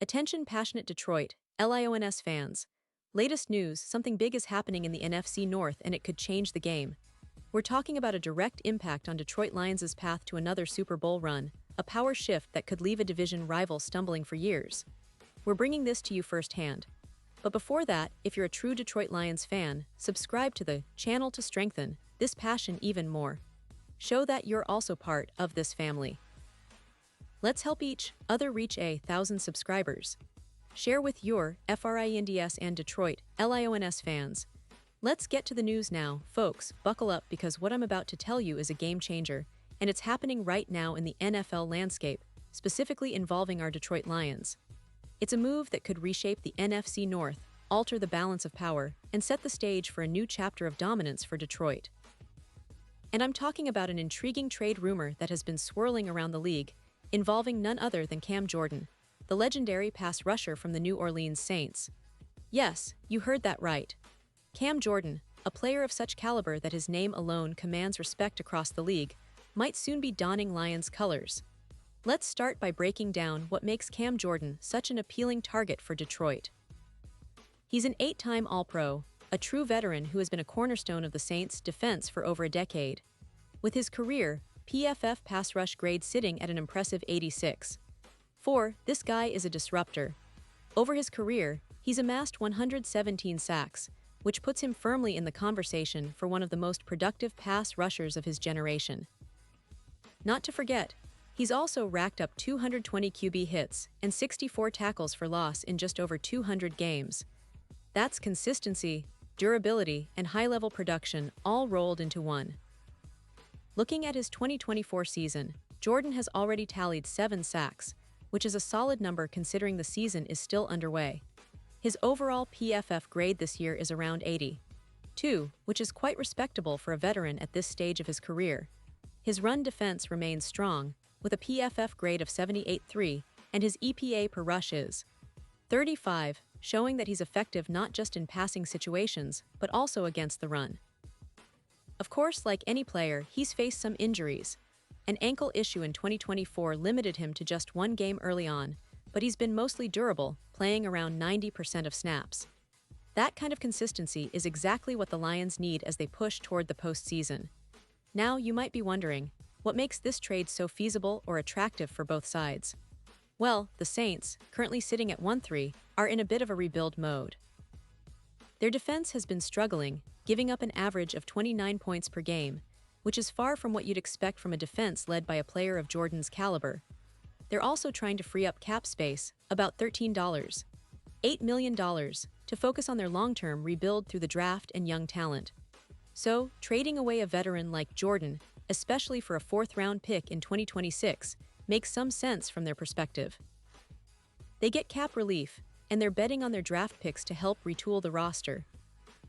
Attention passionate Detroit, Lions fans. Latest news, something big is happening in the NFC North and it could change the game. We're talking about a direct impact on Detroit Lions' path to another Super Bowl run, a power shift that could leave a division rival stumbling for years. We're bringing this to you firsthand. But before that, if you're a true Detroit Lions fan, subscribe to the channel to strengthen this passion even more. Show that you're also part of this family. Let's help each other reach 1,000 subscribers. Share with your FRINDS and Detroit Lions fans. Let's get to the news now, folks. Buckle up because what I'm about to tell you is a game changer, and it's happening right now in the NFL landscape, specifically involving our Detroit Lions. It's a move that could reshape the NFC North, alter the balance of power, and set the stage for a new chapter of dominance for Detroit. And I'm talking about an intriguing trade rumor that has been swirling around the league, involving none other than Cam Jordan, the legendary pass rusher from the New Orleans Saints. Yes, you heard that right. Cam Jordan, a player of such caliber that his name alone commands respect across the league, might soon be donning Lions colors. Let's start by breaking down what makes Cam Jordan such an appealing target for Detroit. He's an 8-time All-Pro, a true veteran who has been a cornerstone of the Saints' defense for over a decade. With his career, PFF pass rush grade sitting at an impressive 86. This guy is a disruptor. Over his career, he's amassed 117 sacks, which puts him firmly in the conversation for one of the most productive pass rushers of his generation. Not to forget, he's also racked up 220 QB hits and 64 tackles for loss in just over 200 games. That's consistency, durability, and high-level production all rolled into one. Looking at his 2024 season, Jordan has already tallied 7 sacks, which is a solid number considering the season is still underway. His overall PFF grade this year is around 82, which is quite respectable for a veteran at this stage of his career. His run defense remains strong, with a PFF grade of 78.3, and his EPA per rush is 35, showing that he's effective not just in passing situations, but also against the run. Of course, like any player, he's faced some injuries. An ankle issue in 2024 limited him to just one game early on, but he's been mostly durable, playing around 90% of snaps. That kind of consistency is exactly what the Lions need as they push toward the postseason. Now, you might be wondering, what makes this trade so feasible or attractive for both sides? Well, the Saints, currently sitting at 1-3, are in a bit of a rebuild mode. Their defense has been struggling, giving up an average of 29 points per game, which is far from what you'd expect from a defense led by a player of Jordan's caliber. They're also trying to free up cap space, about $8 million, to focus on their long-term rebuild through the draft and young talent. So, trading away a veteran like Jordan, especially for a 4th-round pick in 2026, makes some sense from their perspective. They get cap relief, and they're betting on their draft picks to help retool the roster.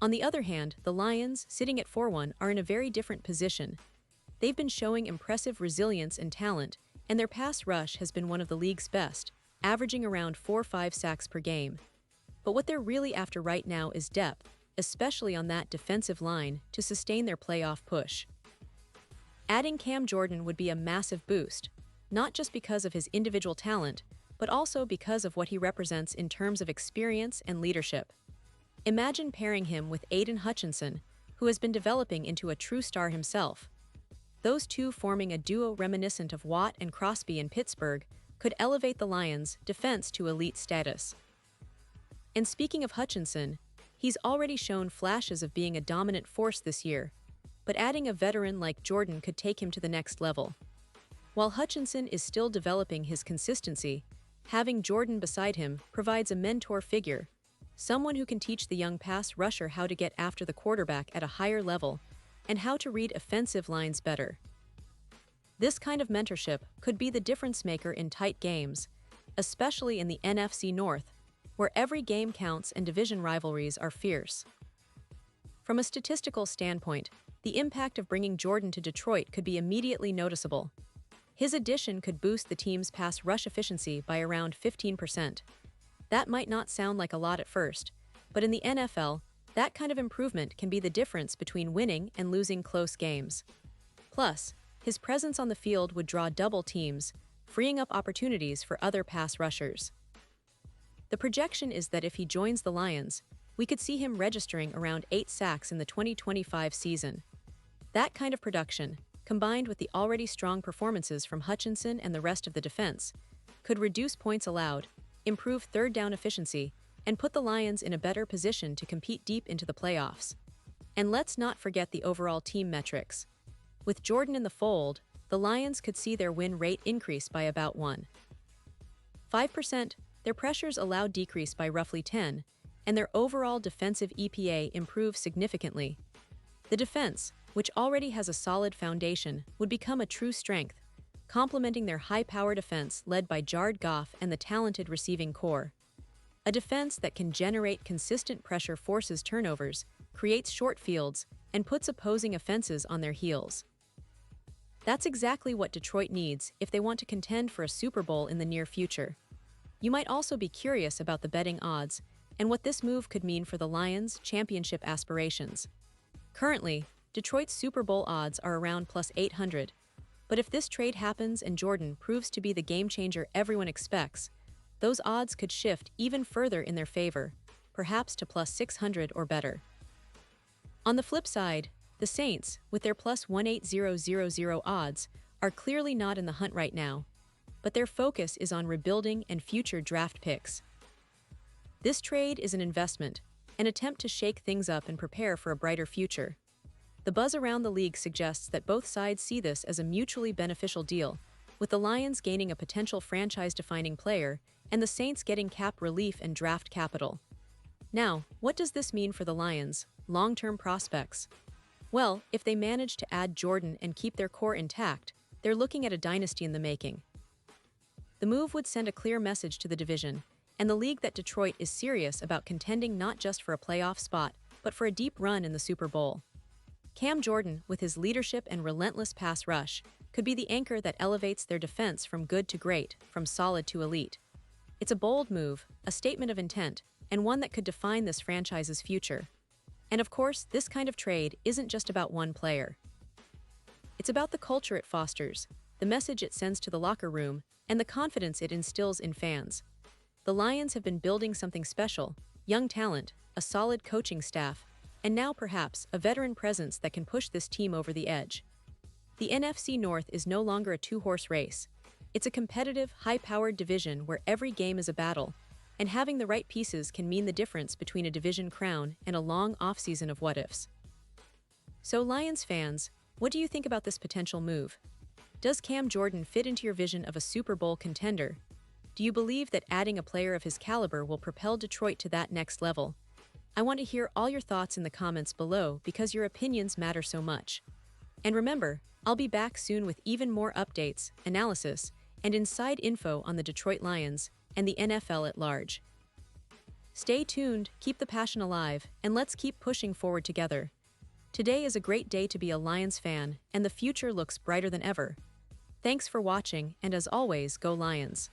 On the other hand, the Lions, sitting at 4-1, are in a very different position. They've been showing impressive resilience and talent, and their pass rush has been one of the league's best, averaging around 4-5 sacks per game. But what they're really after right now is depth, especially on that defensive line, to sustain their playoff push. Adding Cam Jordan would be a massive boost, not just because of his individual talent, but also because of what he represents in terms of experience and leadership. Imagine pairing him with Aiden Hutchinson, who has been developing into a true star himself. Those two forming a duo reminiscent of Watt and Crosby in Pittsburgh could elevate the Lions' defense to elite status. And speaking of Hutchinson, he's already shown flashes of being a dominant force this year, but adding a veteran like Jordan could take him to the next level. While Hutchinson is still developing his consistency, having Jordan beside him provides a mentor figure, someone who can teach the young pass rusher how to get after the quarterback at a higher level and how to read offensive lines better. This kind of mentorship could be the difference maker in tight games, especially in the NFC North, where every game counts and division rivalries are fierce. From a statistical standpoint, the impact of bringing Jordan to Detroit could be immediately noticeable. His addition could boost the team's pass rush efficiency by around 15%. That might not sound like a lot at first, but in the NFL, that kind of improvement can be the difference between winning and losing close games. Plus, his presence on the field would draw double teams, freeing up opportunities for other pass rushers. The projection is that if he joins the Lions, we could see him registering around 8 sacks in the 2025 season. That kind of production, combined with the already strong performances from Hutchinson and the rest of the defense, could reduce points allowed, improve third down efficiency, and put the Lions in a better position to compete deep into the playoffs. And let's not forget the overall team metrics. With Jordan in the fold, the Lions could see their win rate increase by about 1.5%, their pressures allowed decrease by roughly 10, and their overall defensive EPA improve significantly. The defense, which already has a solid foundation, would become a true strength, complementing their high-powered defense led by Jared Goff and the talented receiving core. A defense that can generate consistent pressure, forces turnovers, creates short fields, and puts opposing offenses on their heels. That's exactly what Detroit needs if they want to contend for a Super Bowl in the near future. You might also be curious about the betting odds and what this move could mean for the Lions' championship aspirations. Currently, Detroit's Super Bowl odds are around plus 800, but if this trade happens and Jordan proves to be the game-changer everyone expects, those odds could shift even further in their favor, perhaps to plus 600 or better. On the flip side, the Saints, with their plus 18000 odds, are clearly not in the hunt right now, but their focus is on rebuilding and future draft picks. This trade is an investment, an attempt to shake things up and prepare for a brighter future. The buzz around the league suggests that both sides see this as a mutually beneficial deal, with the Lions gaining a potential franchise-defining player and the Saints getting cap relief and draft capital. Now, what does this mean for the Lions' long-term prospects? Well, if they manage to add Jordan and keep their core intact, they're looking at a dynasty in the making. The move would send a clear message to the division and the league that Detroit is serious about contending not just for a playoff spot, but for a deep run in the Super Bowl. Cam Jordan, with his leadership and relentless pass rush, could be the anchor that elevates their defense from good to great, from solid to elite. It's a bold move, a statement of intent, and one that could define this franchise's future. And of course, this kind of trade isn't just about one player. It's about the culture it fosters, the message it sends to the locker room, and the confidence it instills in fans. The Lions have been building something special: young talent, a solid coaching staff, and now perhaps a veteran presence that can push this team over the edge. The NFC North is no longer a two-horse race. It's a competitive, high-powered division where every game is a battle, and having the right pieces can mean the difference between a division crown and a long offseason of what-ifs. So Lions fans, what do you think about this potential move? Does Cam Jordan fit into your vision of a Super Bowl contender? Do you believe that adding a player of his caliber will propel Detroit to that next level? I want to hear all your thoughts in the comments below because your opinions matter so much. And remember, I'll be back soon with even more updates, analysis, and inside info on the Detroit Lions and the NFL at large. Stay tuned, keep the passion alive, and let's keep pushing forward together. Today is a great day to be a Lions fan, and the future looks brighter than ever. Thanks for watching, and as always, go Lions!